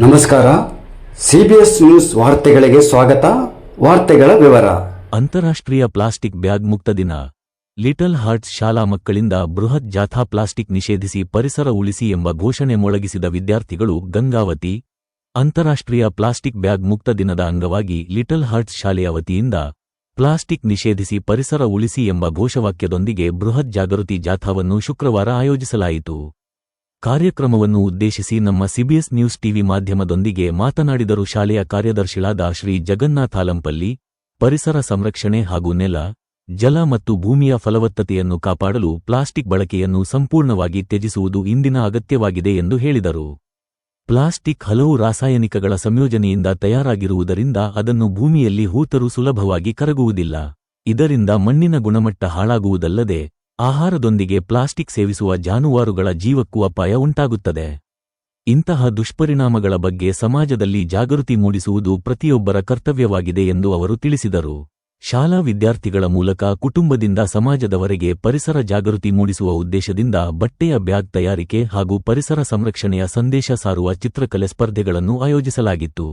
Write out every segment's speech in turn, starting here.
ನಮಸ್ಕಾರ. CBS news ವಾರ್ತೆಗಳಿಗೆ ಸ್ವಾಗತ. ವಾರ್ತೆಗಳ ವಿವರ. ಅಂತಾರಾಷ್ಟ್ರೀಯ ಪ್ಲಾಸ್ಟಿಕ್ ಬ್ಯಾಗ್ ಮುಕ್ತ ದಿನ. ಲಿಟಲ್ ಹಾರ್ಟ್ಸ್ ಶಾಲಾ ಮಕ್ಕಳಿಂದ ಬೃಹತ್ ಜಾಥಾ ಪ್ಲಾಸ್ಟಿಕ್ ನಿಷೇಧಿಸಿ ಪರಿಸರ ಉಳಿಸಿ ಎಂಬ ಘೋಷಣೆ ಮೊಳಗಿಸಿದ ವಿದ್ಯಾರ್ಥಿಗಳು ಗಂಗಾವತಿ. ಅಂತಾರಾಷ್ಟ್ರೀಯ ಪ್ಲಾಸ್ಟಿಕ್ ಬ್ಯಾಗ್ ಮುಕ್ತ ದಿನದ ಅಂಗವಾಗಿ ಲಿಟಲ್ ಹಾರ್ಟ್ಸ್ ಶಾಲೆಯ ವತಿಯಿಂದ ಪ್ಲಾಸ್ಟಿಕ್ ನಿಷೇಧಿಸಿ ಪರಿಸರ ಉಳಿಸಿ ಎಂಬ ಘೋಷವಾಕ್ಯದೊಂದಿಗೆ ಬೃಹತ್ ಜಾಗೃತಿ ಜಾಥಾವನ್ನು ಶುಕ್ರವಾರ ಆಯೋಜಿಸಲಾಯಿತು. ಕಾರ್ಯಕ್ರಮವನ್ನು ಉದ್ದೇಶಿಸಿ ನಮ್ಮ ಸಿಬಿಎಸ್ ನ್ಯೂಸ್ ಟಿವಿ ಮಾಧ್ಯಮದೊಂದಿಗೆ ಮಾತನಾಡಿದರು ಶಾಲೆಯ ಕಾರ್ಯದರ್ಶಿಗಳಾದ ಶ್ರೀ ಜಗನ್ನಾಥ್ ಹಾಲಂಪಲ್ಲಿ. ಪರಿಸರ ಸಂರಕ್ಷಣೆ ಹಾಗೂ ನೆಲ, ಜಲ ಮತ್ತು ಭೂಮಿಯ ಫಲವತ್ತತೆಯನ್ನು ಕಾಪಾಡಲು ಪ್ಲಾಸ್ಟಿಕ್ ಬಳಕೆಯನ್ನು ಸಂಪೂರ್ಣವಾಗಿ ತ್ಯಜಿಸುವುದು ಇಂದಿನ ಅಗತ್ಯವಾಗಿದೆ ಎಂದು ಹೇಳಿದರು. ಪ್ಲಾಸ್ಟಿಕ್ ಹಲವು ರಾಸಾಯನಿಕಗಳ ಸಂಯೋಜನೆಯಿಂದ ತಯಾರಾಗಿರುವುದರಿಂದ ಅದನ್ನು ಭೂಮಿಯಲ್ಲಿ ಹೂತರೂ ಸುಲಭವಾಗಿ ಕರಗುವುದಿಲ್ಲ. ಇದರಿಂದ ಮಣ್ಣಿನ ಗುಣಮಟ್ಟ ಹಾಳಾಗುವುದಲ್ಲದೆ ಆಹಾರದೊಂದಿಗೆ ಪ್ಲಾಸ್ಟಿಕ್ ಸೇವಿಸುವ ಜಾನುವಾರುಗಳ ಜೀವಕ್ಕೂ ಅಪಾಯ ಉಂಟಾಗುತ್ತದೆ. ಇಂತಹ ದುಷ್ಪರಿಣಾಮಗಳ ಬಗ್ಗೆ ಸಮಾಜದಲ್ಲಿ ಜಾಗೃತಿ ಮೂಡಿಸುವುದು ಪ್ರತಿಯೊಬ್ಬರ ಕರ್ತವ್ಯವಾಗಿದೆ ಎಂದು ಅವರು ತಿಳಿಸಿದರು. ಶಾಲಾ ವಿದ್ಯಾರ್ಥಿಗಳ ಮೂಲಕ ಕುಟುಂಬದಿಂದ ಸಮಾಜದವರೆಗೆ ಪರಿಸರ ಜಾಗೃತಿ ಮೂಡಿಸುವ ಉದ್ದೇಶದಿಂದ ಬಟ್ಟೆಯ ಬ್ಯಾಗ್ ತಯಾರಿಕೆ ಹಾಗೂ ಪರಿಸರ ಸಂರಕ್ಷಣೆಯ ಸಂದೇಶ ಸಾರುವ ಚಿತ್ರಕಲೆ ಸ್ಪರ್ಧೆಗಳನ್ನು ಆಯೋಜಿಸಲಾಗಿತ್ತು.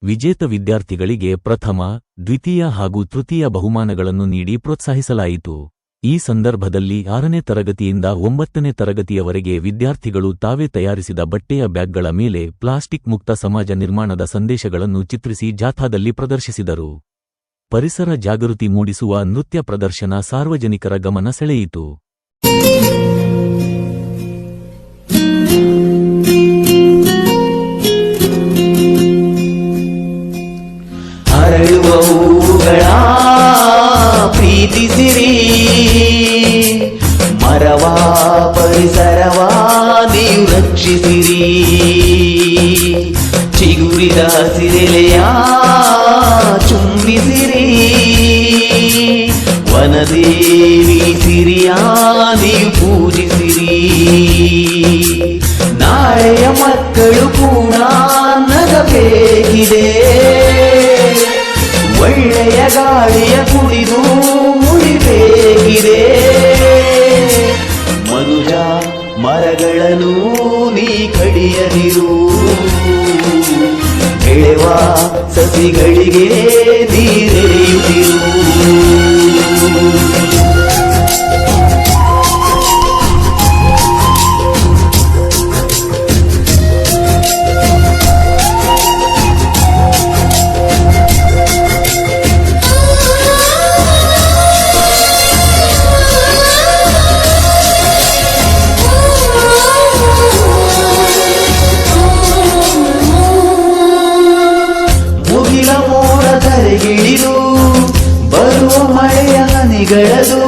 ವಿಜೇತ ವಿದ್ಯಾರ್ಥಿಗಳಿಗೆ ಪ್ರಥಮ, ದ್ವಿತೀಯ ಹಾಗೂ ತೃತೀಯ ಬಹುಮಾನಗಳನ್ನು ನೀಡಿ ಪ್ರೋತ್ಸಾಹಿಸಲಾಯಿತು. ಈ ಸಂದರ್ಭದಲ್ಲಿ 6ನೇ ತರಗತಿಯಿಂದ 9ನೇ ತರಗತಿಯವರೆಗೆ ವಿದ್ಯಾರ್ಥಿಗಳು ತಾವೇ ತಯಾರಿಸಿದ ಬಟ್ಟೆಯ ಬ್ಯಾಗ್ಗಳ ಮೇಲೆ ಪ್ಲಾಸ್ಟಿಕ್ ಮುಕ್ತ ಸಮಾಜ ನಿರ್ಮಾಣದ ಸಂದೇಶಗಳನ್ನು ಚಿತ್ರಿಸಿ ಜಾಥಾದಲ್ಲಿ ಪ್ರದರ್ಶಿಸಿದರು. ಪರಿಸರ ಜಾಗೃತಿ ಮೂಡಿಸುವ ನೃತ್ಯ ಪ್ರದರ್ಶನ ಸಾರ್ವಜನಿಕರ ಗಮನ ಸೆಳೆಯಿತು. ಪ್ರೀತಿಸಿರಿ ಮರವಾ ಪರಿಸರವಾ ನೀವು ರಕ್ಷಿಸಿರಿ. ಚಿಗುರಿದ ಸಿರೆಲೆಯ ಚುಂಬಿಸಿರಿ. ವನದೇವಿ ಸಿರಿಯ ನೀವು ಪೂಜಿಸಿರಿ. ನಾಳೆಯ ಮಕ್ಕಳು ಕೂಡ ನಗಬೇಕಿದೆ. ಒಳ್ಳೆಯ ಗಾಳಿಯ ಕುಡಿದು ಉಳಿಬೇಕಿದೆ. ಮನುಜ ಮರಗಳನ್ನು ನೀ ಕಡಿಯದಿರು. ಬೆಳೆವ ಸಸಿಗಳಿಗೆ ನೀರೆರೆಯುತ್ತಿರು. ಗಿಳಿದು ಬರುವ ಮಳೆಯ ಹನಿಗಳದು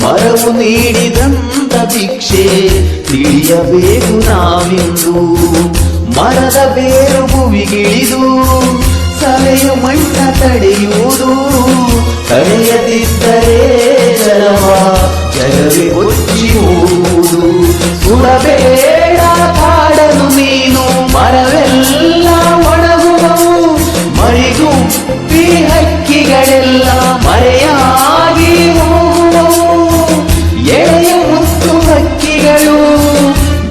ಮರವು ನೀಡಿದಂತ ಭಿಕ್ಷೆ ತಿಳಿಯಬೇಕು ನಾವಿಂದು. ಮರದ ಬೇರು ಭುವಿಗಿಳಿದು ಸವೆಯ ಮಣ್ಣ ತಡೆಯುವುದು. ತಡೆಯದಿದ್ದರೆ ಜಲವೇ ಒಚ್ಚಿ ಹೋಗುವುದು. ಸುಡಬೇಡ ಕಾಡಲು ನೀನು, ಮರವೆಲ್ಲ ಒಣಗುವವು. ಮರಿಗುಪ್ಪಿ ಹಕ್ಕಿಗಳೆಲ್ಲ ಮರೆಯಾಗಿ ಹೋಗುವವು. ಎಳೆಯ ಮುತ್ತು ಹಕ್ಕಿಗಳು,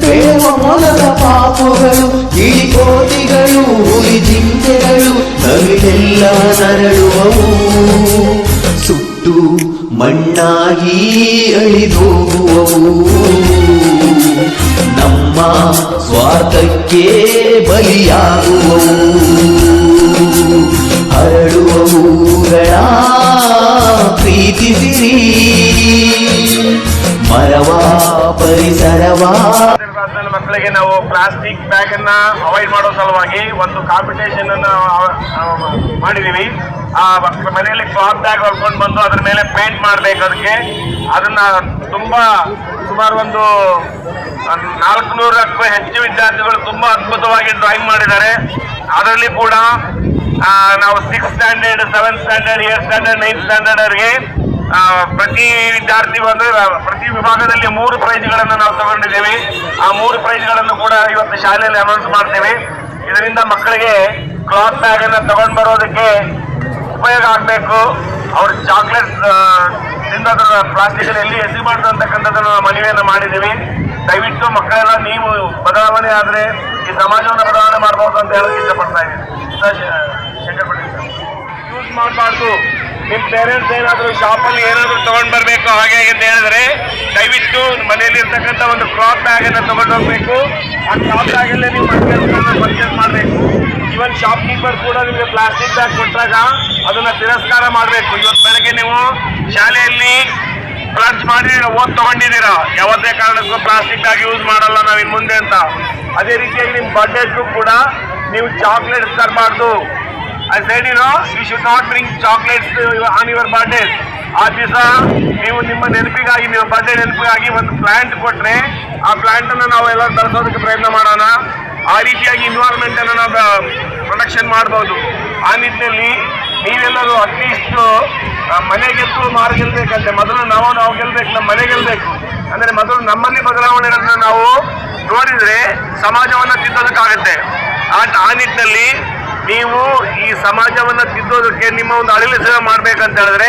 ಬೆಳೆವ ಮೊಲದ ಪಾಪುಗಳು, ಗಿಳಿಕೋತಿಗಳು, ಹುಲಿ ಜಿಂಕೆಗಳು ನವಿಲೆಲ್ಲ ನರಳುವವು. ಸುಟ್ಟು ಮಣ್ಣಾಗಿ ಅಳಿದೋಗುವವು. ನಮ್ಮ ಸ್ವಾರ್ಥಕ್ಕೆ ಬಲಿಯಾಗುವವು. ಹರಡುವವುಗಳ ಪ್ರೀತಿಸಿರಿ. ಮರವಾ ಪರಿಸರವಾ. ಮಕ್ಕಳಿಗೆ ನಾವು ಪ್ಲಾಸ್ಟಿಕ್ ಬ್ಯಾಗ್ ಅನ್ನ ಅವಾಯ್ಡ್ ಮಾಡೋ ಸಲುವಾಗಿ ಒಂದು ಕಾಂಪಿಟೇಷನ್ ಅನ್ನ ಮಾಡಿದೀವಿ. ಮನೆಯಲ್ಲಿ ಕ್ಲಾತ್ ಬ್ಯಾಗ್ ಹೊರ್ಕೊಂಡು ಬಂದು ಅದ್ರ ಮೇಲೆ ಪೇಂಟ್ ಮಾಡ್ಬೇಕು. ಅದನ್ನ ಸುಮಾರು ಒಂದು 400ಕ್ಕೂ ಹೆಚ್ಚು ವಿದ್ಯಾರ್ಥಿಗಳು ತುಂಬಾ ಅದ್ಭುತವಾಗಿ ಡ್ರಾಯಿಂಗ್ ಮಾಡಿದ್ದಾರೆ. ಅದರಲ್ಲಿ ಕೂಡ ನಾವು 6th standard, 7th standard, 8th standard, 9th standard ಅವರಿಗೆ ಪ್ರತಿ ವಿದ್ಯಾರ್ಥಿ ಪ್ರತಿ ವಿಭಾಗದಲ್ಲಿ 3 ಪ್ರೈಜ್ಗಳನ್ನು ನಾವು ತಗೊಂಡಿದ್ದೇವೆ. ಆ 3 ಪ್ರೈಜ್ಗಳನ್ನು ಕೂಡ ಇವತ್ತು ಶಾಲೆಯಲ್ಲಿ ಅನೌನ್ಸ್ ಮಾಡ್ತೇವೆ. ಇದರಿಂದ ಮಕ್ಕಳಿಗೆ ಕ್ಲಾತ್ ಬ್ಯಾಗ್ ಅನ್ನ ತಗೊಂಡು ಬರೋದಕ್ಕೆ ಉಪಯೋಗ ಆಗಬೇಕು. ಅವ್ರ ಚಾಕ್ಲೇಟ್ಸ್ ತಿನ್ನೋದ್ರ ಪ್ಲಾಸ್ಟಿಕ್ ಎಲ್ಲಿ ಎಸಿಬಾರ್ದು ಅಂತಕ್ಕಂಥದ್ದನ್ನು ಮನವಿಯನ್ನು ಮಾಡಿದ್ದೀವಿ. ದಯವಿಟ್ಟು ಮಕ್ಕಳೆಲ್ಲ ನೀವು ಬದಲಾವಣೆ ಆದ್ರೆ ಈ ಸಮಾಜವನ್ನು ಬದಲಾವಣೆ ಮಾಡಬಹುದು ಅಂತ ಹೇಳಕ್ ಇಷ್ಟಪಡ್ತಾ ಇದ್ದೀನಿ. ಶಂಕರ್ ಪಟೇಲ್ ಯೂಸ್ ಮಾಡಬಾರ್ದು. ನಿಮ್ಮ ಪೇರೆಂಟ್ಸ್ ಏನಾದರೂ ಶಾಪಲ್ಲಿ ಏನಾದರೂ ತಗೊಂಡ್ ಬರಬೇಕು ಹಾಗೆ ಅಂತ ಹೇಳಿದ್ರೆ ದಯವಿಟ್ಟು ಮನೆಯಲ್ಲಿ ಇರ್ತಕ್ಕಂಥ ಒಂದು ಕ್ಲಾತ್ ಬ್ಯಾಗ್ ಅನ್ನು ತಗೊಂಡು ಹೋಗ್ಬೇಕು. ಆ ಕ್ಲಾತ್ ಬ್ಯಾಗಲ್ಲೇ ನೀವು ಪರ್ಚೇಸ್ ಮಾಡಬೇಕು. ಇವನ್ ಶಾಪ್ ಕೀಪರ್ ಕೂಡ ನಿಮಗೆ ಪ್ಲಾಸ್ಟಿಕ್ ಬ್ಯಾಗ್ ಕೊಟ್ಟಾಗ ಅದನ್ನ ತಿರಸ್ಕಾರ ಮಾಡಬೇಕು. ಇವತ್ತು ಬೆಳಗ್ಗೆ ನೀವು ಶಾಲೆಯಲ್ಲಿ ಲಂಚ್ ಮಾಡಿದೀರ, ಓದ್ ತಗೊಂಡಿದ್ದೀರಾ, ಯಾವುದೇ ಕಾರಣಕ್ಕೂ ಪ್ಲಾಸ್ಟಿಕ್ ಬ್ಯಾಗ್ ಯೂಸ್ ಮಾಡಲ್ಲ ನಾವು ಇನ್ ಮುಂದೆ ಅಂತ. ಅದೇ ರೀತಿಯಾಗಿ ನಿಮ್ಮ ಬರ್ಡೇಸ್ಗೂ ಕೂಡ ನೀವು chocolates ತರಬಾರ್ದು. I said, you should not bring chocolates on your birthday. ಆ ದಿವಸ ನೀವು ನಿಮ್ಮ ನೆನಪಿಗಾಗಿ, ನಿಮ್ಮ ಬರ್ಡೇ ನೆನಪಿಗಾಗಿ ಒಂದು ಪ್ಲಾಂಟ್ ಕೊಟ್ರೆ ಆ ಪ್ಲಾಂಟ್ ಅನ್ನು ನಾವು ಎಲ್ಲ ಬಳಸೋದಕ್ಕೆ ಪ್ರಯತ್ನ ಮಾಡೋಣ. ಆ ರೀತಿಯಾಗಿ ಎನ್ವೈರನ್ಮೆಂಟ್ ಅನ್ನು ನಾವು ಪ್ರೊಟೆಕ್ಷನ್ ಮಾಡಬಹುದು. ಆ ನಿಟ್ಟಿನಲ್ಲಿ ನೀವೆಲ್ಲರೂ ಅಟ್ಲೀಸ್ಟ್ ಮನೆ ಗೆದ್ದು ಮಾರು ಗೆಲ್ಬೇಕಂತೆ. ಮೊದಲು ನಾವು ಗೆಲ್ಬೇಕು, ನಮ್ಮ ಮನೆ ಗೆಲ್ಬೇಕು. ಅಂದ್ರೆ ಮೊದಲು ನಮ್ಮಲ್ಲಿ ಬದಲಾವಣೆಗಳನ್ನ ನಾವು ನೋಡಿದ್ರೆ ಸಮಾಜವನ್ನ ತಿದ್ದೋದಕ್ಕಾಗತ್ತೆ. ಆ ನಿಟ್ಟಿನಲ್ಲಿ ನೀವು ಈ ಸಮಾಜವನ್ನ ತಿದ್ದೋದಕ್ಕೆ ನಿಮ್ಮ ಒಂದು ಅಳಿಲು ಸೇವೆ ಮಾಡ್ಬೇಕಂತ ಹೇಳಿದ್ರೆ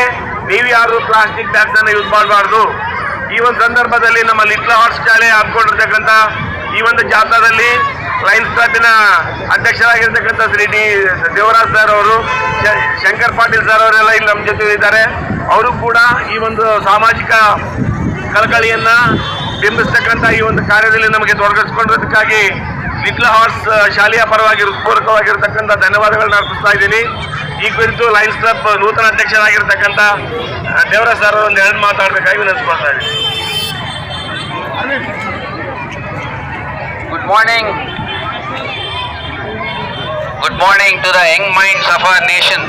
ನೀವು ಯಾರು ಪ್ಲಾಸ್ಟಿಕ್ ಬ್ಯಾಗ್ಸ್ ಅನ್ನು ಯೂಸ್ ಮಾಡಬಾರ್ದು. ಈ ಒಂದು ಸಂದರ್ಭದಲ್ಲಿ ನಮ್ಮ ಲಿಟ್ಲ್ ಹಾರ್ಟ್ಸ್ ಶಾಲೆ ಹಾಕೊಂಡಿರ್ತಕ್ಕಂಥ ಈ ಒಂದು ಜಾಥಾದಲ್ಲಿ ಲಯನ್ಸ್ ಕ್ಲಬ್ಬಿನ ಅಧ್ಯಕ್ಷರಾಗಿರ್ತಕ್ಕಂಥ ಶ್ರೀ ಡಿ ದೇವರಾಜ್ ಸರ್ ಅವರು, ಶಂಕರ್ ಪಾಟೀಲ್ ಸರ್ ಅವರೆಲ್ಲ ಇಲ್ಲಿ ನಮ್ಮ ಜೊತೆ ಇದ್ದಾರೆ. ಅವರು ಕೂಡ ಈ ಒಂದು ಸಾಮಾಜಿಕ ಕಳಕಳಿಯನ್ನ ಬಿಂಬಿಸ್ತಕ್ಕಂಥ ಈ ಒಂದು ಕಾರ್ಯದಲ್ಲಿ ನಮಗೆ ತೊಡಗಿಸಿಕೊಂಡಿರೋದಕ್ಕಾಗಿ ಲಿಟ್ಲ್ ಹಾರ್ಸ್ ಶಾಲೆಯ ಪರವಾಗಿ ಹೃತ್ಪೂರ್ವಕವಾಗಿರ್ತಕ್ಕಂಥ ಧನ್ಯವಾದಗಳನ್ನ ಅರ್ಪಿಸ್ತಾ ಇದ್ದೀನಿ. ಈ ಕುರಿತು ಲಯನ್ಸ್ ಕ್ಲಬ್ ನೂತನ ಅಧ್ಯಕ್ಷರಾಗಿರ್ತಕ್ಕಂಥ ದೇವರಾಜ್ ಸರ್ ಒಂದು ಎರಡು ಮಾತಾಡಬೇಕಾಗಿ ವಿನಂತಿಸ್ಕೊಳ್ತಾ ಇದ್ದೀನಿ. Good morning to the young minds of our nation.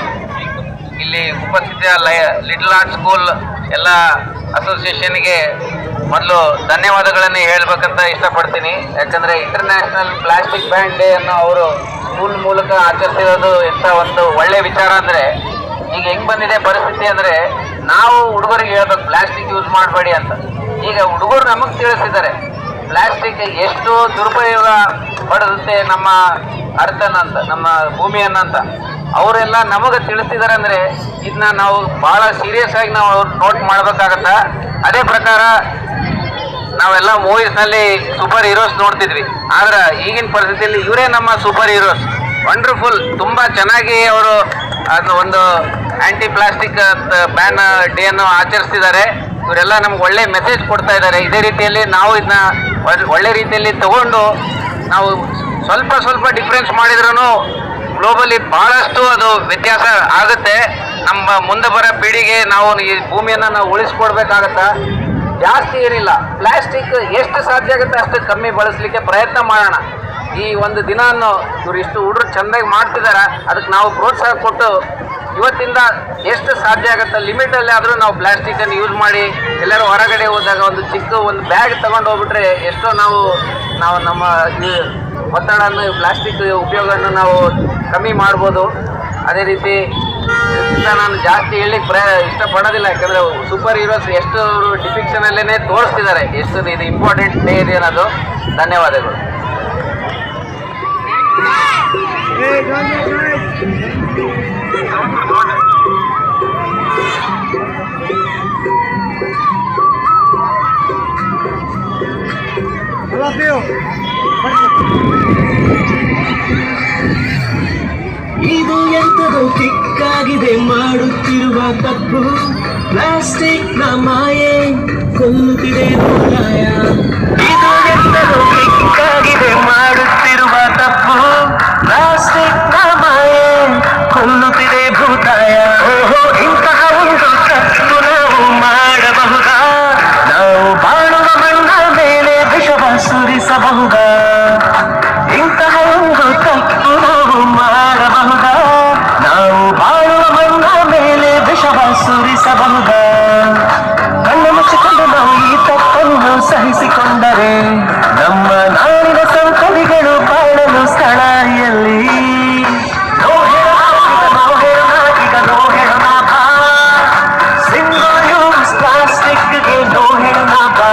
ಇಲ್ಲಿ ಉಪಸ್ಥಿತ ಲಿಟಲ್ ಆರ್ಟ್ ಸ್ಕೂಲ್ ಎಲ್ಲ ಅಸೋಸಿಯೇಷನ್ಗೆ ಮೊದಲು ಧನ್ಯವಾದಗಳನ್ನು ಹೇಳಬೇಕಂತ ಇಷ್ಟಪಡ್ತೀನಿ. ಯಾಕಂದರೆ ಇಂಟರ್ನ್ಯಾಷನಲ್ ಪ್ಲಾಸ್ಟಿಕ್ ಬ್ಯಾನ್ ಡೇ ಅನ್ನು ಅವರು ಸ್ಕೂಲ್ ಮೂಲಕ ಆಚರಿಸಿರೋದು ಎಂಥ ಒಂದು ಒಳ್ಳೆಯ ವಿಚಾರ. ಅಂದರೆ ಈಗ ಹೆಂಗೆ ಬಂದಿದೆ ಪರಿಸ್ಥಿತಿ ಅಂದರೆ ನಾವು ಹುಡುಗರಿಗೆ ಹೇಳ್ಬೇಕು ಪ್ಲಾಸ್ಟಿಕ್ ಯೂಸ್ ಮಾಡಬೇಡಿ ಅಂತ. ಈಗ ಹುಡುಗರು ನಮಗೆ ತಿಳಿಸಿದ್ದಾರೆ ಪ್ಲಾಸ್ಟಿಕ್ ಎಷ್ಟು ದುರುಪಯೋಗ ಪಡೆದುತ್ತೆ ನಮ್ಮ ಅರ್ಥನಂತ, ನಮ್ಮ ಭೂಮಿಯನ್ನಂತ. ಅವರೆಲ್ಲ ನಮಗೆ ತಿಳಿಸಿದ್ದಾರೆ ಅಂದರೆ ಇದನ್ನ ನಾವು ಭಾಳ ಸೀರಿಯಸ್ ಆಗಿ ನಾವು ನೋಟ್ ಮಾಡಬೇಕಾಗತ್ತ. ಅದೇ ಪ್ರಕಾರ ನಾವೆಲ್ಲ ಮೂವೀಸ್ನಲ್ಲಿ ಸೂಪರ್ ಹೀರೋಸ್ ನೋಡ್ತಿದ್ವಿ, ಆದ್ರೆ ಈಗಿನ ಪರಿಸ್ಥಿತಿಯಲ್ಲಿ ಇವರೇ ನಮ್ಮ ಸೂಪರ್ ಹೀರೋಸ್. ವಂಡರ್ಫುಲ್, ತುಂಬ ಚೆನ್ನಾಗಿ ಅವರು ಅದನ್ನ ಒಂದು ಆ್ಯಂಟಿ ಪ್ಲಾಸ್ಟಿಕ್ ಬ್ಯಾನ್ ಡೇ ಅನ್ನು ಆಚರಿಸ್ತಿದ್ದಾರೆ. ಇವರೆಲ್ಲ ನಮ್ಗೆ ಒಳ್ಳೆ ಮೆಸೇಜ್ ಕೊಡ್ತಾ ಇದ್ದಾರೆ. ಇದೇ ರೀತಿಯಲ್ಲಿ ನಾವು ಇದನ್ನ ಒಳ್ಳೆ ರೀತಿಯಲ್ಲಿ ತಗೊಂಡು ನಾವು ಸ್ವಲ್ಪ ಡಿಫ್ರೆನ್ಸ್ ಮಾಡಿದ್ರೂ ಗ್ಲೋಬಲಿ ಭಾಳಷ್ಟು ಅದು ವ್ಯತ್ಯಾಸ ಆಗುತ್ತೆ. ನಮ್ಮ ಮುಂದೆ ಬರೋ ಪೀಳಿಗೆ ನಾವು ಈ ಭೂಮಿಯನ್ನು ನಾವು ಉಳಿಸ್ಕೊಡ್ಬೇಕಾಗತ್ತಾ. ಜಾಸ್ತಿ ಏನಿಲ್ಲ, ಪ್ಲಾಸ್ಟಿಕ್ ಎಷ್ಟು ಸಾಧ್ಯ ಆಗುತ್ತೆ ಅಷ್ಟು ಕಮ್ಮಿ ಬಳಸಲಿಕ್ಕೆ ಪ್ರಯತ್ನ ಮಾಡೋಣ. ಈ ಒಂದು ದಿನವನ್ನು ಇವರು ಇಷ್ಟು ಹುಡುಗರು ಚೆಂದಾಗಿ ಮಾಡ್ತಿದ್ದಾರೆ, ಅದಕ್ಕೆ ನಾವು ಪ್ರೋತ್ಸಾಹ ಕೊಟ್ಟು ಇವತ್ತಿಂದ ಎಷ್ಟು ಸಾಧ್ಯ ಆಗುತ್ತೆ ಲಿಮಿಟಲ್ಲಿ ಆದರೂ ನಾವು ಪ್ಲಾಸ್ಟಿಕನ್ನು ಯೂಸ್ ಮಾಡಿ ಎಲ್ಲರೂ ಹೊರಗಡೆ ಹೋದಾಗ ಒಂದು ಚಿಕ್ಕ ಒಂದು ಬ್ಯಾಗ್ ತಗೊಂಡು ಹೋಗ್ಬಿಟ್ರೆ ಎಷ್ಟೋ ನಾವು ನಮ್ಮ ಒತ್ತಡವನ್ನು ಪ್ಲಾಸ್ಟಿಕ್ ಉಪಯೋಗವನ್ನು ನಾವು ಕಮ್ಮಿ ಮಾಡ್ಬೋದು. ಅದೇ ರೀತಿ ನಾನು ಜಾಸ್ತಿ ಹೇಳಲಿಕ್ಕೆ ಇಷ್ಟಪಡೋದಿಲ್ಲ, ಯಾಕಂದರೆ ಸೂಪರ್ ಹೀರೋಸ್ ಎಷ್ಟು ಡಿಪಿಕ್ಷನಲ್ಲೇ ತೋರಿಸ್ತಿದ್ದಾರೆ ಎಷ್ಟು ಇದು ಇಂಪಾರ್ಟೆಂಟ್ ಡೇ ಇದೆ ಅನ್ನೋದು. ಧನ್ಯವಾದಗಳು. ಇದು ಎಂತದೋ ಚಿಕ್ಕಾಗಿದೆ ಮಾಡುತ್ತಿರುವ ತಪ್ಪು, ಪ್ಲಾಸ್ಟಿಕ್ ನ ಮಾಯೆ ಕೊಲ್ಲುತ್ತಿದೆ ನೋಡಾಯ. ಇದು ಎಂತದೋ ಚಿಕ್ಕಾಗಿದೆ ಮಾಡುತ್ತಿರುವ ತಪ್ಪು, ಪ್ಲಾಸ್ಟಿಕ್ ನ ಮಾಯೆ ಕೊಲ್ಲುತ್ತಿದೆ ಭೂತಾಯ. ಓಹೋ, ಇಂತಹ ಒಂದು ತಪ್ಪು ನಾವು ಮಾಡಬಹುದಾ? ನಾವು ಬಾಳುವ ಮಣ್ಣ ಮೇಲೆ ವಿಷವ ಸುರಿಸಬಹುದಾ? ಇಂತಹ ಒಂದು ತಪ್ಪು ನಾವು ಮಾಡಬಹುದಾ? ನಾವು ಬಾಳುವ ಮಣ್ಣ ಮೇಲೆ ವಿಷವ ಸುರಿಸಬಹುದಾ? ಕಣ್ಣು ಮುಚ್ಚಿಕೊಂಡು ನಾವು ಈ ತಪ್ಪನ್ನು ಸಹಿಸಿಕೊಂಡರೆ ನಮ್ಮ ನಾಡಿನ ಸಂತತಿಗಳು ಬಾಳಲು ಸ್ಥಳ ಎಲ್ಲಿ? ಸಿಂಗಲ್ ಯೂಸ್ ಪ್ಲಾಸ್ಟಿಕ್ಗೆ ನೋ ಹೇಳೋಣ ಬಾ.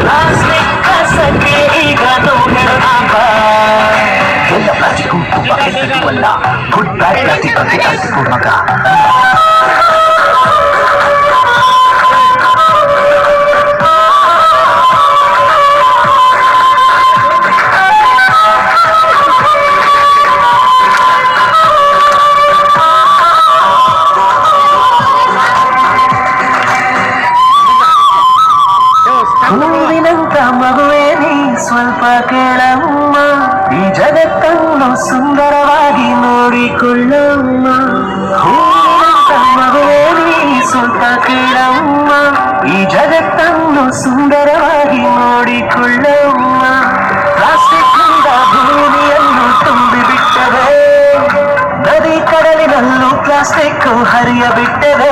ಪ್ಲಾಸ್ಟಿಕ್ ಕಸಕ್ಕೆ ಈಗ ನೋ ಹೇಳೋಣ ಬಾ. ಎಲ್ಲ ಪ್ಲಾಸ್ಟಿಕ್ ತುಂಬ ಕೆಟ್ಟದ್ದು ಅಲ್ಲ. ಗುಡ್ ಬ್ಯಾಡ್ ಪ್ಲಾಸ್ಟಿಕ್ ಬಗ್ಗೆ ಕಲಿತುಕೊಂಡಾಗ ಮರೆಯ ಬಿಟ್ಟರೆ